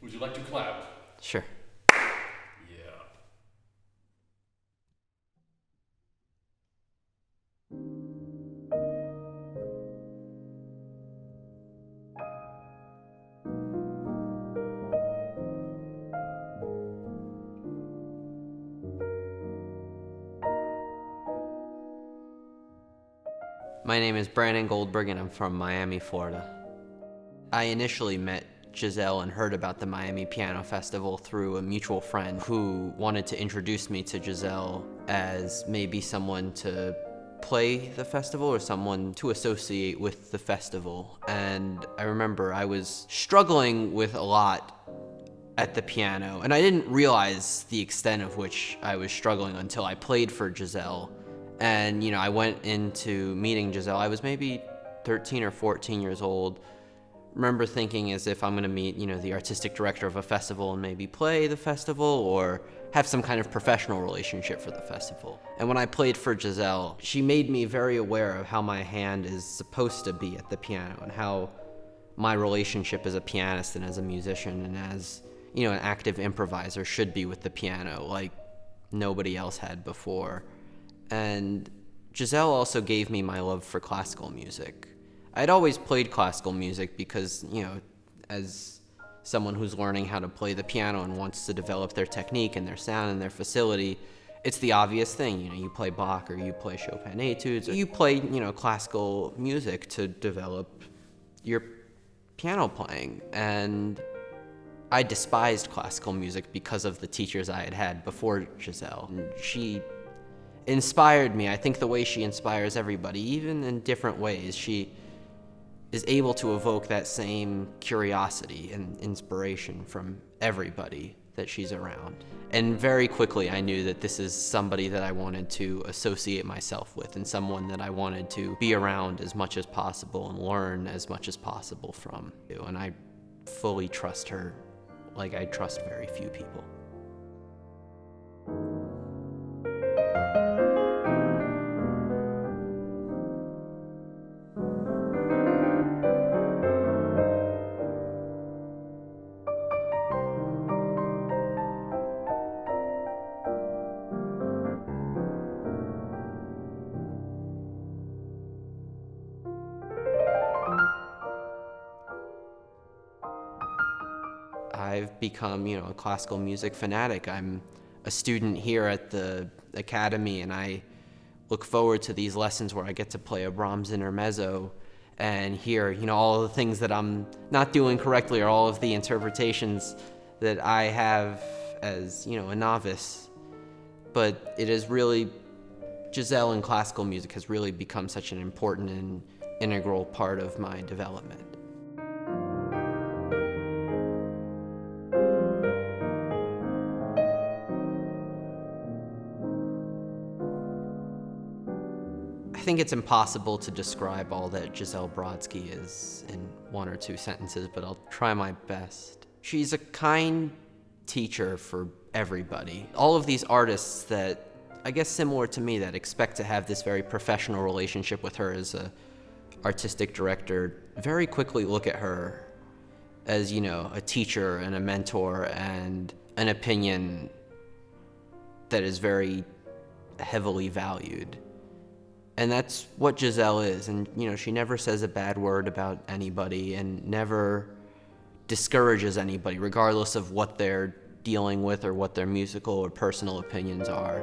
Would you like to clap? Sure. Yeah. My name is Brandon Goldberg and I'm from Miami, Florida. I initially met Giselle and heard about the Miami Piano Festival through a mutual friend who wanted to introduce me to Giselle as maybe someone to play the festival or someone to associate with the festival. And I remember I was struggling with a lot at the piano, and I didn't realize the extent of which I was struggling until I played for Giselle. And, I went into meeting Giselle. I was maybe 13 or 14 years old. Remember thinking as if I'm going to meet, the artistic director of a festival and maybe play the festival or have some kind of professional relationship for the festival. And when I played for Giselle, she made me very aware of how my hand is supposed to be at the piano and how my relationship as a pianist and as a musician and as, an active improviser should be with the piano like nobody else had before. And Giselle also gave me my love for classical music. I'd always played classical music because, as someone who's learning how to play the piano and wants to develop their technique and their sound and their facility, it's the obvious thing. You play Bach or you play Chopin etudes, or you play, classical music to develop your piano playing. And I despised classical music because of the teachers I had had before Giselle. And she inspired me. I think the way she inspires everybody, even in different ways, she is able to evoke that same curiosity and inspiration from everybody that she's around. And very quickly I knew that this is somebody that I wanted to associate myself with and someone that I wanted to be around as much as possible and learn as much as possible from. And I fully trust her like I trust very few people. I've become, a classical music fanatic. I'm a student here at the academy, and I look forward to these lessons where I get to play a Brahms intermezzo and hear, all of the things that I'm not doing correctly or all of the interpretations that I have as, a novice. But it is really, Giselle and classical music has really become such an important and integral part of my development. I think it's impossible to describe all that Giselle Brodsky is in one or two sentences, but I'll try my best. She's a kind teacher for everybody. All of these artists that, I guess similar to me, that expect to have this very professional relationship with her as a artistic director, very quickly look at her as, a teacher and a mentor and an opinion that is very heavily valued. And that's what Giselle is. And, she never says a bad word about anybody and never discourages anybody, regardless of what they're dealing with or what their musical or personal opinions are.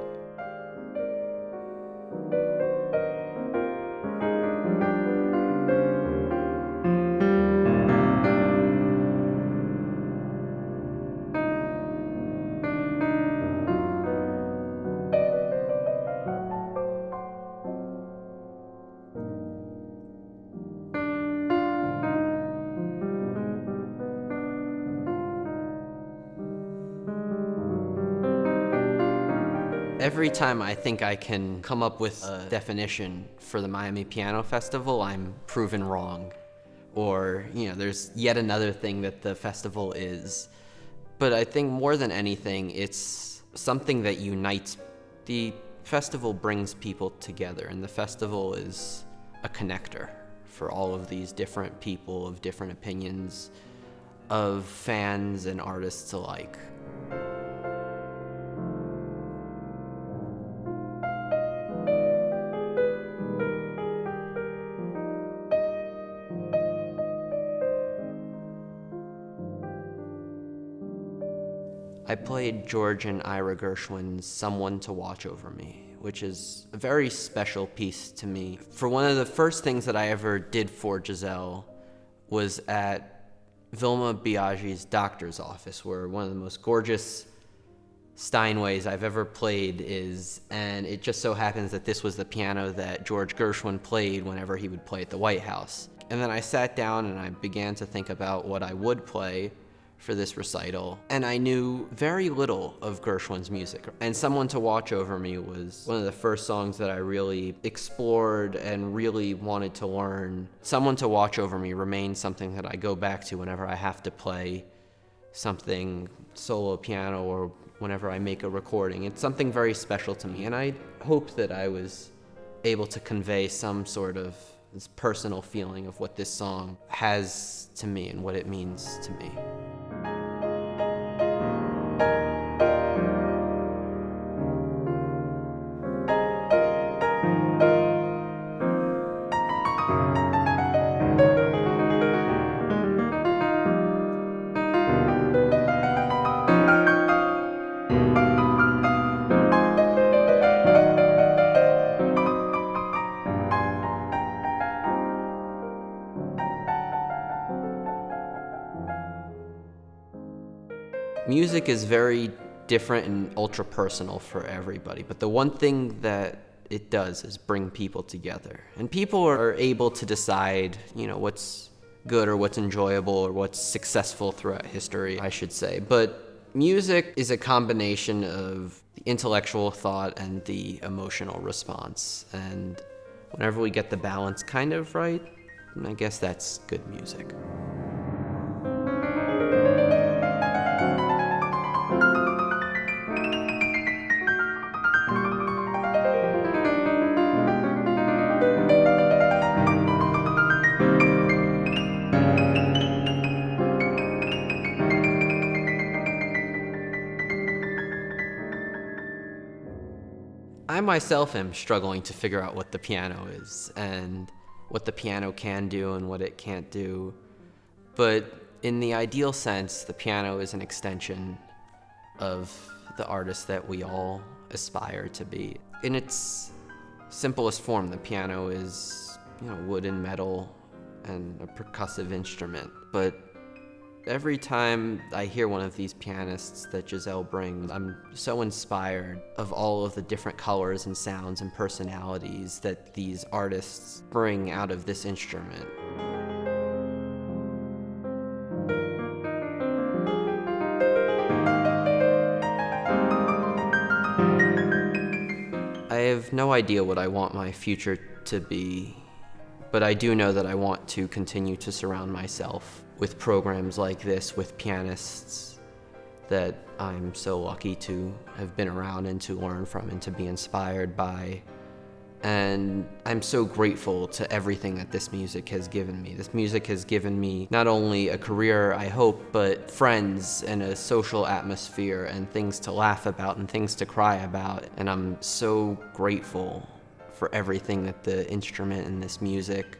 Every time I think I can come up with a definition for the Miami Piano Festival, I'm proven wrong. Or, there's yet another thing that the festival is. But I think more than anything, it's something that unites. The festival brings people together, and the festival is a connector for all of these different people of different opinions. of fans and artists alike. I played George and Ira Gershwin's Someone to Watch Over Me, which is a very special piece to me. For one of the first things that I ever did for Jazelle was at Vilma Biaggi's doctor's office, where one of the most gorgeous Steinways I've ever played is, and it just so happens that this was the piano that George Gershwin played whenever he would play at the White House. And then I sat down and I began to think about what I would play for this recital, and I knew very little of Gershwin's music. And Someone to Watch Over Me was one of the first songs that I really explored and really wanted to learn. Someone to Watch Over Me remains something that I go back to whenever I have to play something solo piano or whenever I make a recording. It's something very special to me, and I hope that I was able to convey some sort of this personal feeling of what this song has to me and what it means to me. Music is very different and ultra-personal for everybody, but the one thing that it does is bring people together. And people are able to decide, what's good or what's enjoyable or what's successful throughout history, I should say. But music is a combination of the intellectual thought and the emotional response. And whenever we get the balance kind of right, I guess that's good music. I myself am struggling to figure out what the piano is and what the piano can do and what it can't do. But in the ideal sense, the piano is an extension of the artist that we all aspire to be. In its simplest form, the piano is, wood and metal and a percussive instrument. But every time I hear one of these pianists that Giselle brings, I'm so inspired of all of the different colors and sounds and personalities that these artists bring out of this instrument. I have no idea what I want my future to be, but I do know that I want to continue to surround myself with programs like this, with pianists that I'm so lucky to have been around and to learn from and to be inspired by. And I'm so grateful to everything that this music has given me. This music has given me not only a career, I hope, but friends and a social atmosphere and things to laugh about and things to cry about. And I'm so grateful for everything that the instrument and this music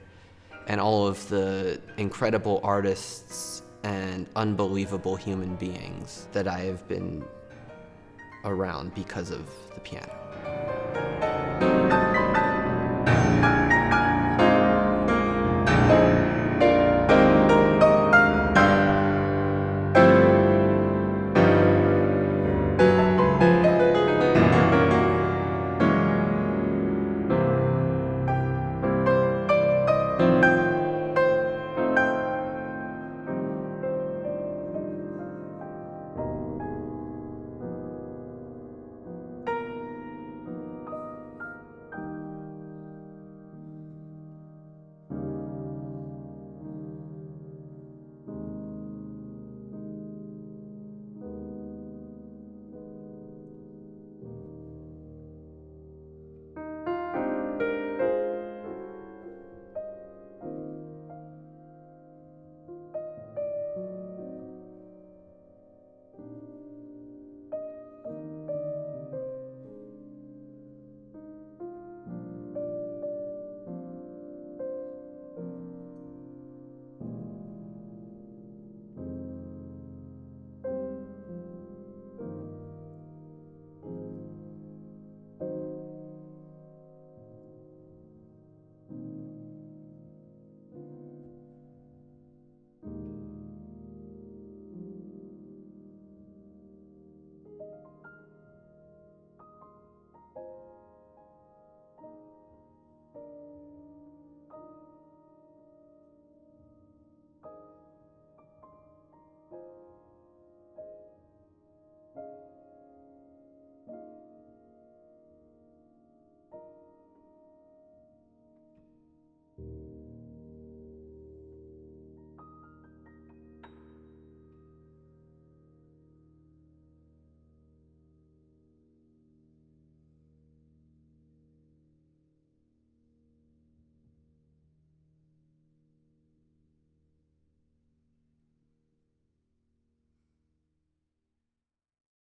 and all of the incredible artists and unbelievable human beings that I have been around because of the piano.